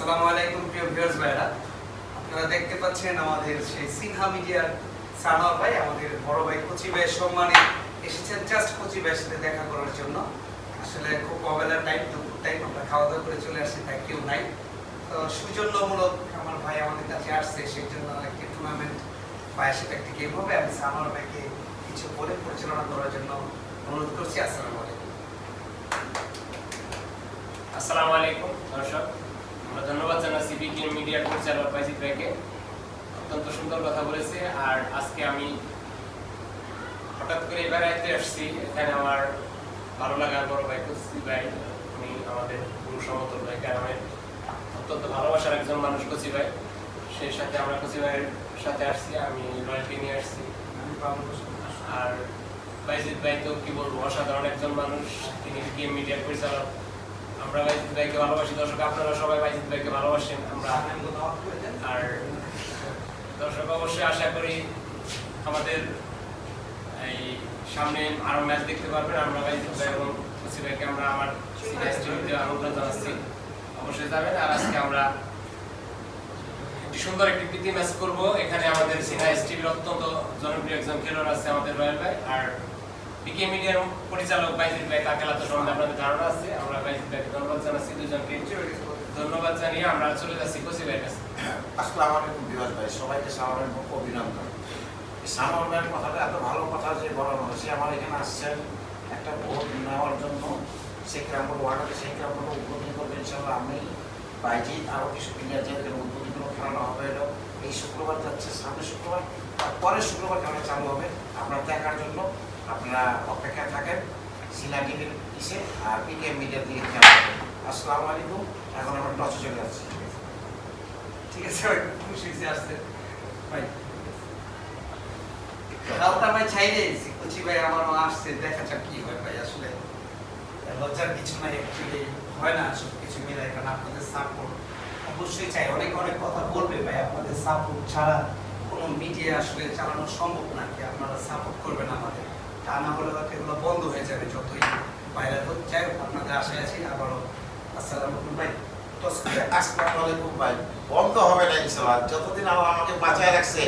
আসসালামু আলাইকুম প্রিয় ভিউয়ার্স ভাইরা, আপনারা দেখতে পাচ্ছেন আমাদের সেই সিনহা মিডিয়ার সানোয়ার ভাই, আমাদের বড় ভাই কচি ভাইয়ের সম্মানে এসেছেন জাস্ট কচি ভাইয়ের সাথে দেখা করার জন্য। আসলে খুব অবেলার টাইম, দুপুর টাইম, আমরা খাওয়া দাওয়া করে চলে আসছি, তাই কেউ নাই। তো সৌজন্যমূলক আমার ভাই আমাদের কাছে আসছে, সেই জন্য একটি টুর্নামেন্ট বা সেটা একটি গেম হবে। আমি সানোয়ার ভাইকে কিছু বলে পরিচালনা করার জন্য অনুরোধ করছি। আসসালামু আলাইকুম। আসসালামু আলাইকুম দর্শক, আমরা ধন্যবাদ জানাচ্ছি বিকে মিডিয়ার পরিচালক বাইজিৎ ভাইকে, অত্যন্ত সুন্দর কথা বলেছে। আর আজকে আমি হঠাৎ করে বেড়াইতে আসছি, এখানে আমার ভালো লাগার বড় ভাই কচি ভাই, উনি আমাদের গুরু সমতল ভাই, গ্রামের অত্যন্ত ভালোবাসার একজন মানুষ কচি ভাই। সেই সাথে আমরা কচি ভাইয়ের সাথে আসছি, আমি রয়্যালটি নিয়ে আসছি। আর বাইজিৎ ভাই তো কি বলবো, অসাধারণ একজন মানুষ, তিনি বিকে মিডিয়ার পরিচালক। আমরা বাইজিৎ ভাইকে ভালোবাসি, দর্শক আপনারা সবাই বাইজিৎ ভাইকে ভালোবাসেন। আমরা আর দর্শক অবশ্যই আশা করি আমাদের এই সামনে আরো ম্যাচ দেখতে পারবেন। আমরা বাইজিৎ ভাই এবং কচি ভাইকে আমরা আমার সিনিয়রদের আমন্ত্রণ জানাচ্ছি, অবশ্যই যাবেন। আর আজকে আমরা একটি সুন্দর একটি প্রীতি ম্যাচ করব। এখানে আমাদের সিনিয়র টিভির অত্যন্ত জনপ্রিয় একজন খেলোয়াড় আছে আমাদের রয়্যাল ভাই, আর বিকে মিডিয়ার পরিচালক বাইজিৎ ভাই। তার খেলা তো সম্বন্ধে আপনাদের ধারণা আছে। আমরা বাইজিৎ ভাইকে ধন্যবাদ জানাচ্ছি, দুজনকে ধন্যবাদ জানিয়ে আমরা চলে যাচ্ছি কচি ভাইয়ের কাছে। আসসালামু আলাইকুম বিভাস ভাই, সবাইকে সালামের অভিনন্দন। সানোয়ার ভাইয়ের কথাটা এত ভালো কথা যে বলানো হয়েছে। আমার এখানে আসছেন একটা ভোট নেওয়ার জন্য, শেখরামপুর ওয়ার্ডে শেখরামপুর উদ্বোধন করবে ইনশাআল্লাহ। আমি বাইজিৎ আরও কিছু প্লেয়ার যেখানে উদ্বোধন খেলানো হবে, এটা এই শুক্রবার যাচ্ছে, সামনের শুক্রবার, আর পরের শুক্রবার খেলা চালু হবে। আপনারা দেখার জন্য আপনারা অপেক্ষায় থাকেন সিনা টিভির ইসে আর বিকে মিডিয়ার দিকে খেলা হবে। আসসালামু আলাইকুম। এখন আমরা টসে চলে যাচ্ছি। ঠিক আছে ভাই, খুশি হয়েছে আসছে ভাই। খেলাটা ভাই ছাই দিয়েছি, কচি ভাই আমারও আসছে, দেখা যাক কি হয় ভাই। আসলে লজ্জার কিছু নাই, অ্যাকচুয়ালি হয় না সব কিছু মিলে। কারণ আপনাদের সাপোর্ট অবশ্যই চাই, অনেক অনেক কথা বলবে ভাই। আপনাদের সাপোর্ট ছাড়া কোনো মিডিয়া আসলে চালানো সম্ভব না। কি আপনারা সাপোর্ট করবেন আমাদের, তা না হলে হয়তো এগুলো বন্ধ হয়ে যাবে যতই বাইরে হোক। যাই হোক, আপনাদের আশায় আছি। আবারও আসসালামু আলাইকুম ভাই। আসসালামু আলাইকুম ভাই। বন্ধ হবে না ইনশাআল্লাহ, যতদিন আল্লাহ আমাকে বাঁচায় রাখছে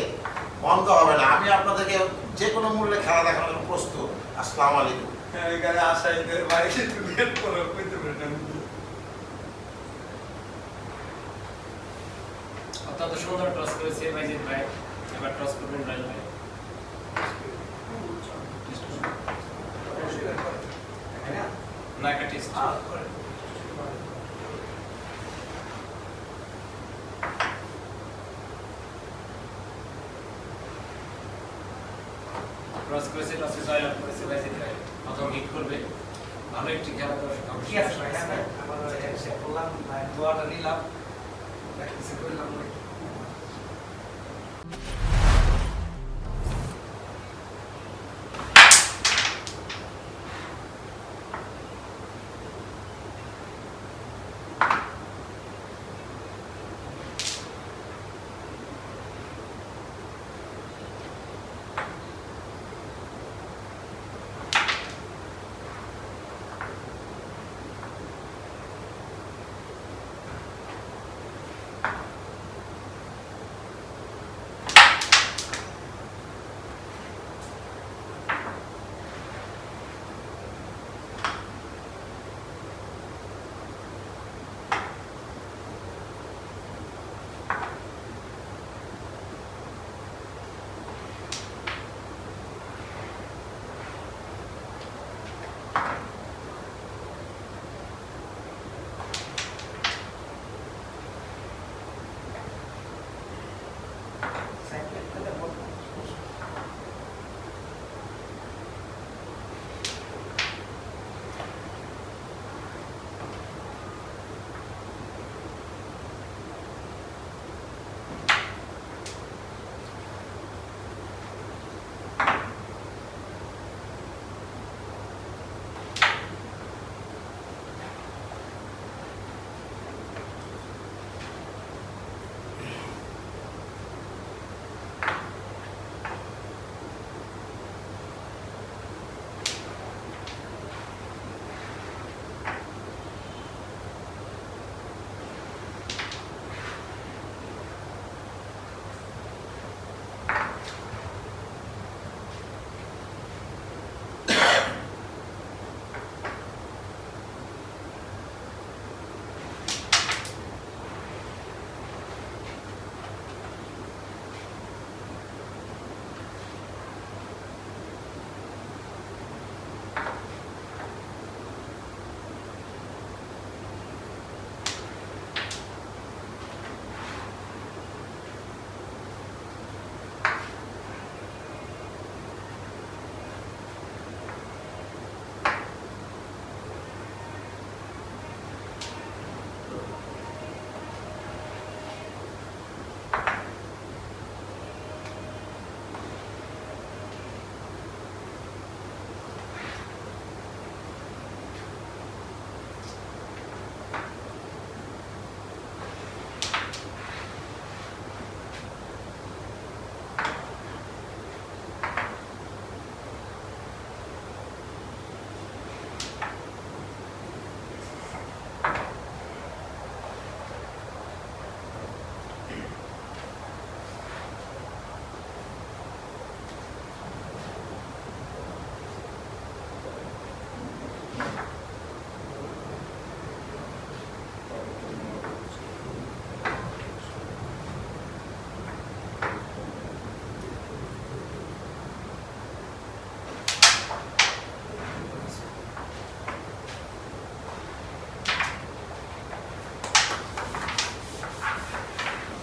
বন্ধ হবে না। আমি আপনাদেরকে যে কোনো মূল্যে খেলা দেখানোর জন্য প্রস্তুত। আসসালামু আলাইকুম। এখানে আশাই ভাই অত্যন্ত সুন্দর টস করেছে বাইজিৎ ভাই, এবার টস করবেন রয়্যাল ভাই। না কাটিস ক্রস করেছে, টসে জয়লাভ করেছে বাইজিৎ ভাই। প্রথম হিট করবে, ভালো একটি খেলা দর্শক ঠিক আছে ভাই, আমার এসে বললাম ভাই, দোয়াটা নিলাম, প্র্যাকটিস করলাম ভাই।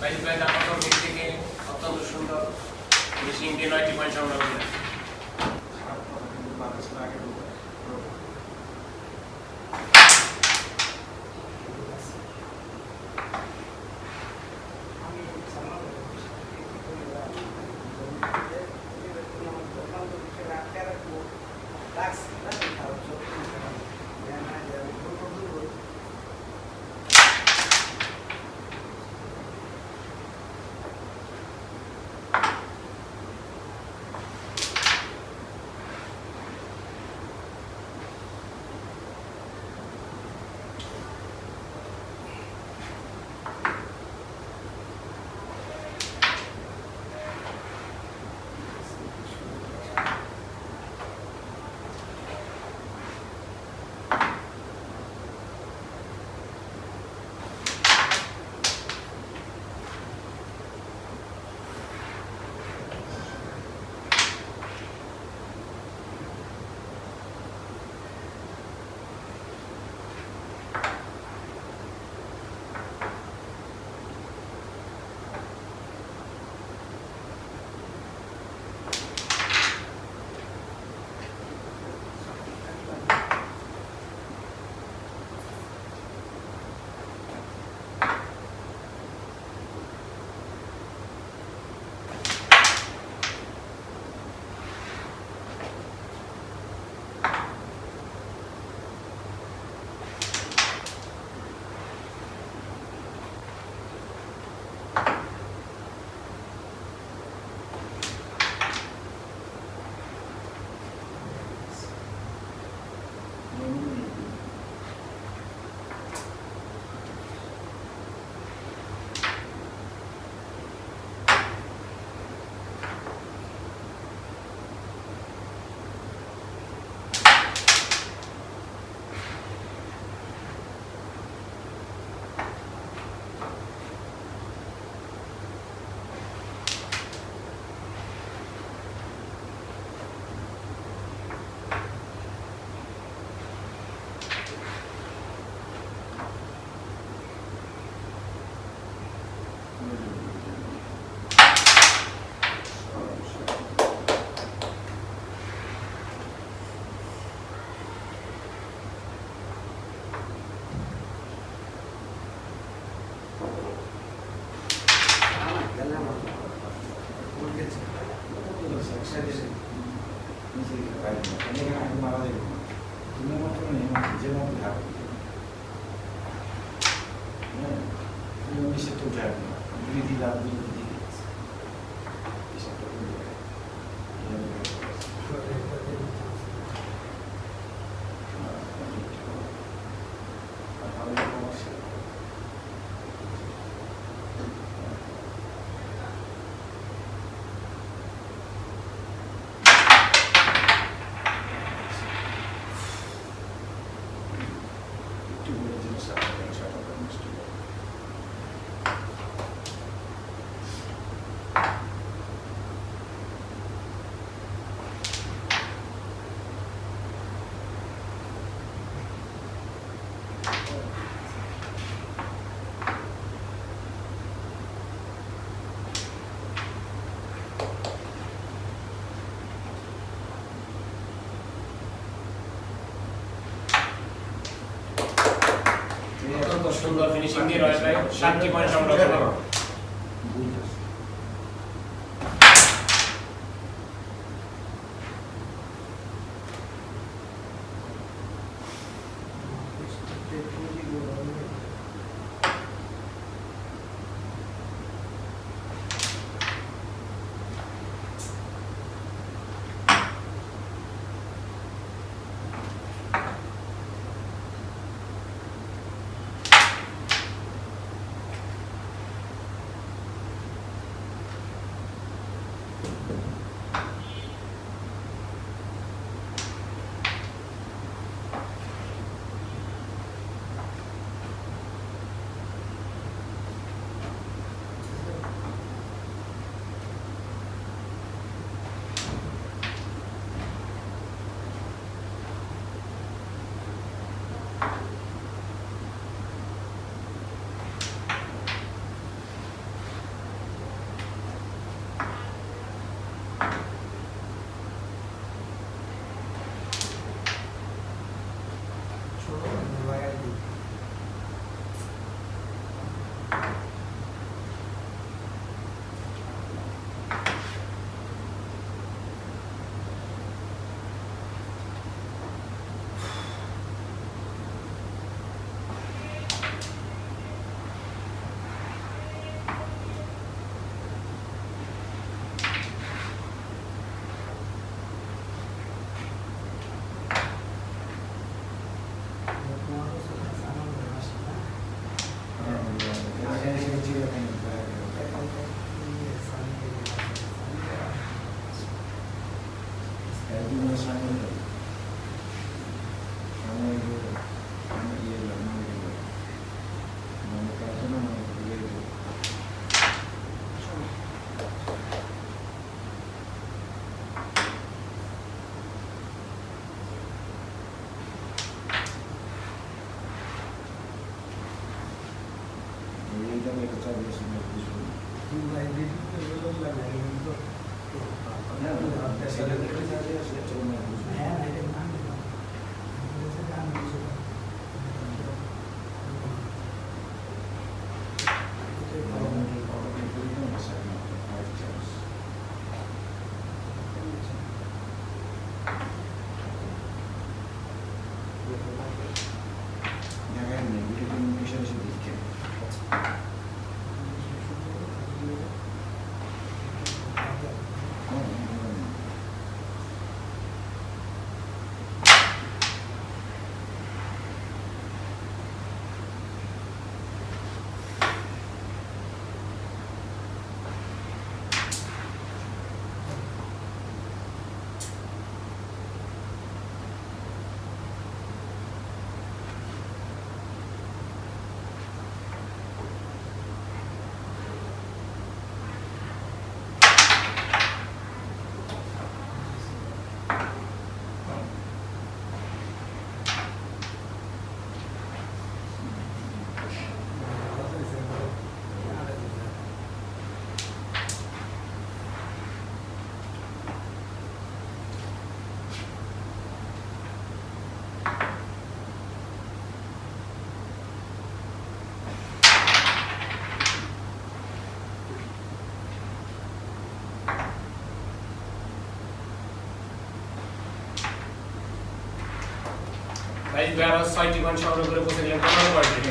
বাইশ ভাই আপনার মিল থেকে অত্যন্ত সুন্দর ফিনিশিং দিয়ে 9টি পয়েন্ট সংগ্রহ করলেন। সুন্দর ফিনিশিং দিয়ে রয়েছে ভাই 7টি পয়েন্ট সংগ্রহ করলেন। ভাই আরো 6টি পয়েন্ট সংগ্রহ করে পৌঁছে গেলেন 15 পয়েন্টে।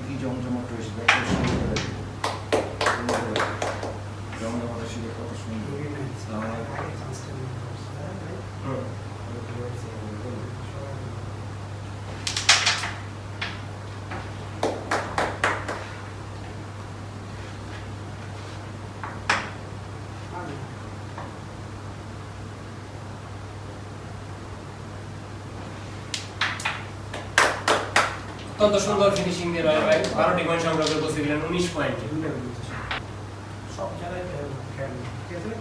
কি জমজমাট রয়েছে জমজমাটের ছিল কত সুন্দর। অত্যন্ত সুন্দর ফিনিশিং দিয়ে রয় ভাই 12টি পয়েন্ট সংগ্রহ করে পৌঁছে গেলেন 19 পয়েন্টে। সব জায়গায় খেয়াল নেই, ঠিক আছে?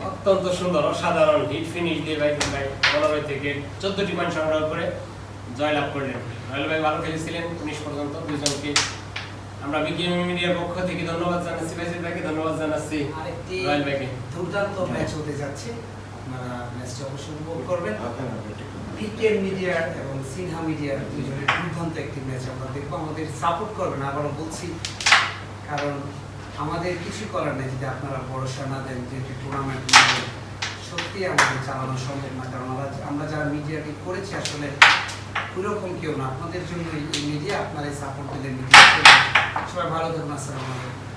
অত্যন্ত সুন্দর অসাধারণ হিট ফিনিশ দিয়ে ভাই 15 থেকে 14টি পয়েন্ট সংগ্রহ করে জয়লাভ করলেন। রয়্যাল ভাই ভালো খেলেছিলেন 19 পর্যন্ত। দুজনকে আমরা বিকেএম মিডিয়ার পক্ষ থেকে ধন্যবাদ জানাচ্ছি, বাইজিৎ ভাইকে ধন্যবাদ জানাচ্ছি, আরেকটি রয়্যাল ভাইকে। দুর্দান্ত ম্যাচ হতে যাচ্ছে, আপনারা ম্যাচটি অবশ্যই উপভোগ করবেন। বিকেএম মিডিয়া এবং সিনহা মিডিয়ার দুজনের দুর্দান্ত একটি ম্যাচ আমরা দেখবো। আমাদের সাপোর্ট করবেন, আবারও বলছি, কারণ আমাদের কিছু করার নেই যদি আপনারা ভরসা না দেন যে একটি টুর্নামেন্ট সত্যি আমাদের চালানো সম্ভব না। কারণ আমরা যারা মিডিয়াটি করেছি আসলে ওইরকম কেউ না, আপনাদের জন্য এই মিডিয়া, আপনারা সাপোর্ট দিলে মিডিয়া। সবাই ভালো থাকুন, আসসালামু আলাইকুম।